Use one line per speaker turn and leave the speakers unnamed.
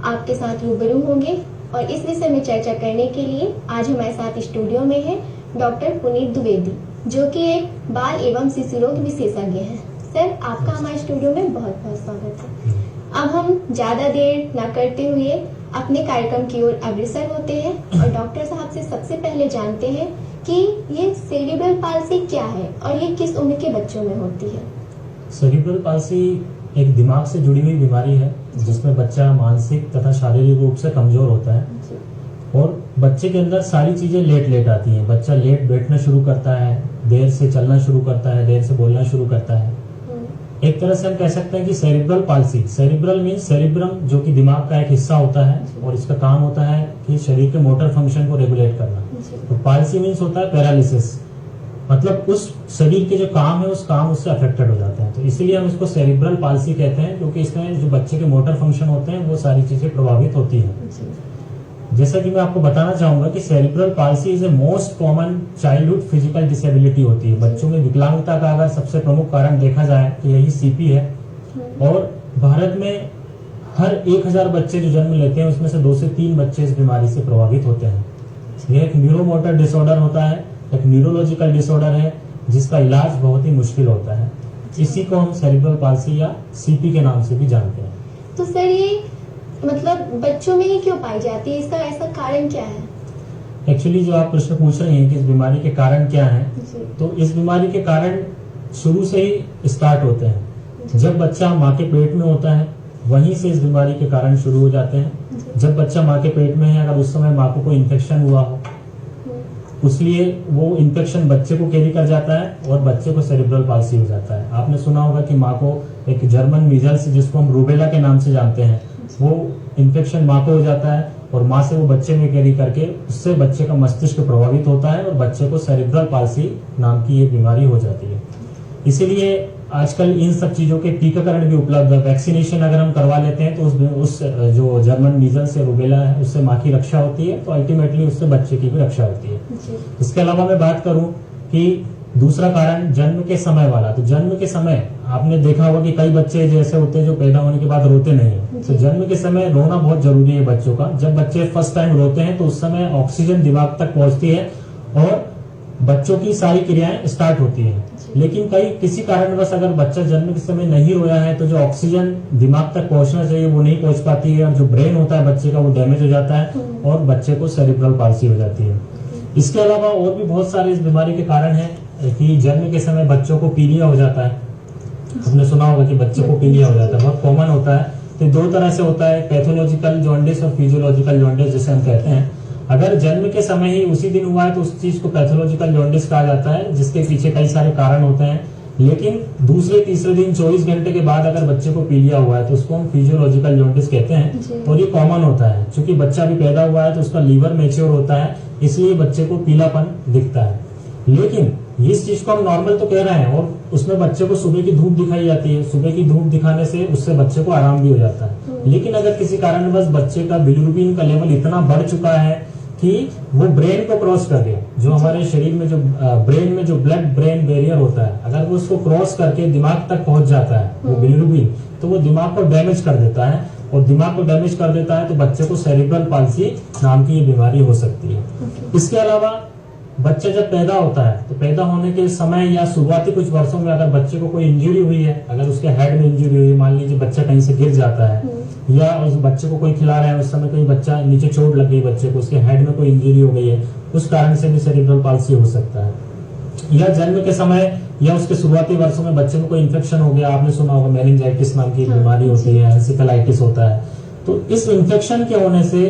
आपके साथ रूबरू होंगे और इस विषय में चर्चा करने के लिए आज हमारे साथ स्टूडियो में है डॉक्टर पुनीत द्विवेदी, जो कि एक बाल एवं शिशु रोग विशेषज्ञ हैं। सर, आपका हमारे स्टूडियो में बहुत बहुत स्वागत है। अब हम ज्यादा देर न करते हुए अपने कार्यक्रम की ओर अग्रसर होते हैं और डॉक्टर साहब से सबसे पहले जानते हैं कि ये सेरिब्रल पाल्सी क्या है और ये किस उम्र के बच्चों में होती है।
सेरिब्रल पाल्सी एक दिमाग से जुड़ी हुई बीमारी है जिसमें बच्चा मानसिक तथा शारीरिक रूप से कमजोर होता है और बच्चे के अंदर सारी चीजें लेट आती हैं। बच्चा लेट बैठना शुरू करता है, देर से चलना शुरू करता है, देर से बोलना शुरू करता है। एक तरह से हम कह सकते हैं कि cerebral palsy, cerebral mean cerebrum, जो कि दिमाग का एक हिस्सा होता है और इसका काम होता है कि शरीर के मोटर फंक्शन को रेगुलेट करना। तो पाल्सी मीन्स होता है पैरालिसिस, मतलब उस शरीर के जो काम है उस काम उससे अफेक्टेड हो जाते हैं। तो इसीलिए हम इसको सेरिब्रल पाल्सी कहते हैं, क्योंकि इसमें जो बच्चे के मोटर फंक्शन होते हैं वो सारी चीजें प्रभावित होती हैं। जैसा कि मैं आपको बताना चाहूंगा कि cerebral palsy is a most common childhood physical disability होती है। बच्चों में विकलांगता का अगर सबसे प्रमुख कारण देखा जाए तो यही सीपी है। और भारत में हर 1000 बच्चे जो जन्म लेते हैं उसमें से 2 से 3 बच्चे इस बीमारी से प्रभावित होते हैं। यह एक न्यूरोमोटर डिसऑर्डर होता है, एक न्यूरोलॉजिकल डिसऑर्डर है जिसका इलाज बहुत ही मुश्किल होता है। इसी को हम सेरिब्रल पाल्सी या सीपी के नाम से भी जानते हैं।
तो सर, ये मतलब बच्चों में ही क्यों पाई जाती है, इसका ऐसा कारण क्या है?
एक्चुअली जो आप प्रश्न पूछ रहे हैं कि इस बीमारी के कारण क्या हैं, तो इस बीमारी के कारण शुरू से ही स्टार्ट होते हैं। जब बच्चा माँ के पेट में होता है वहीं से इस बीमारी के कारण शुरू हो जाते हैं। जब बच्चा माँ के पेट में है, अगर उस समय माँ को कोई इन्फेक्शन हुआ हो, इसलिए वो इन्फेक्शन बच्चे को कैरी कर जाता है और बच्चे को सेरिब्रल पाल्सी हो जाता है। आपने सुना होगा कि माँ को एक जर्मन मीजल्स, जिसको हम रूबेला के नाम से जानते हैं, वो इन्फेक्शन माँ को हो जाता है और माँ से वो बच्चे में कैरी करके उससे बच्चे का मस्तिष्क प्रभावित होता है और बच्चे को सेरिब्रल पाल्सी नाम की ये बीमारी हो जाती है। इसीलिए आजकल इन सब चीजों के टीकाकरण भी उपलब्ध है। वैक्सीनेशन अगर हम करवा लेते हैं तो उस जो जर्मन मीजल्स या रूबेला है उससे माँ की रक्षा होती है, तो अल्टीमेटली उससे बच्चे की भी रक्षा होती है। इसके अलावा मैं बात करूं कि दूसरा कारण जन्म के समय वाला, तो जन्म के समय आपने देखा होगा कि कई बच्चे जैसे होते हैं जो पैदा होने के बाद रोते नहीं है। तो जन्म के समय रोना बहुत जरूरी है बच्चों का। जब बच्चे फर्स्ट टाइम रोते हैं तो उस समय ऑक्सीजन दिमाग तक पहुंचती है और बच्चों की सारी क्रियाएं स्टार्ट होती हैं। लेकिन किसी कारणवश अगर बच्चा जन्म के समय नहीं रोया है तो जो ऑक्सीजन दिमाग तक पहुंचना चाहिए वो नहीं पहुंच पाती है और जो ब्रेन होता है बच्चे का वो डैमेज हो जाता है और बच्चे को सेरिब्रल पाल्सी हो जाती है। इसके अलावा और भी बहुत सारे इस बीमारी के कारण है कि जन्म के समय बच्चों को पीलिया हो जाता है। आपने सुना होगा कि बच्चों को पीलिया हो जाता है, बहुत कॉमन होता है। तो 2 तरह से होता है, पैथोलॉजिकल जॉन्डिस और फिजियोलॉजिकल जॉन्डिस जिसे हम कहते हैं। अगर जन्म के समय ही उसी दिन हुआ है तो उस चीज को पैथोलॉजिकल जॉन्डिस कहा जाता है, जिसके पीछे कई सारे कारण होते हैं। लेकिन दूसरे तीसरे दिन 24 घंटे के बाद अगर बच्चे को पीलिया हुआ है तो उसको हम फिजियोलॉजिकल जॉन्डिस कहते हैं और ये कॉमन होता है। क्योंकि बच्चा भी पैदा हुआ है तो उसका लीवर मैच्योर होता है, इसलिए बच्चे को पीलापन दिखता है। लेकिन इस चीज को हम नॉर्मल तो कह रहे हैं और उसमें बच्चे को सुबह की धूप दिखाई जाती है। सुबह की धूप दिखाने से उससे बच्चे को आराम भी हो जाता है। लेकिन अगर किसी कारणवश बच्चे का बिलिरुबिन का लेवल इतना बढ़ चुका है कि वो ब्रेन को क्रॉस कर गया, जो हमारे शरीर में जो ब्रेन में जो ब्लड ब्रेन बैरियर होता है, अगर वो उसको क्रॉस करके दिमाग तक पहुंच जाता है वो बिलिरुबिन, तो वो दिमाग को डैमेज कर देता है और दिमाग को डैमेज कर देता है तो बच्चे को सेरिब्रल पाल्सी नाम की ये बीमारी हो सकती है। इसके अलावा बच्चा जब पैदा होता है तो पैदा होने के समय या शुरुआती कुछ वर्षों में अगर बच्चे को कोई इंजरी हुई है, अगर उसके हेड में इंजरी हुई, मान लीजिए बच्चा कहीं से गिर जाता है या उस बच्चे को कोई खिला रहा है, उस समय कोई बच्चा नीचे चोट लग गई बच्चे को, उसके हेड में कोई इंजरी हो गई है, उस कारण से भी सेरिब्रल पाल्सी हो सकता है। या जन्म के समय या उसके शुरुआती वर्षों में बच्चे को कोई इन्फेक्शन हो गया, आपने सुना होगा मेनिंजाइटिस नाम की बीमारी होती है, एंसेफेलाइटिस होता है। तो इस इन्फेक्शन के होने से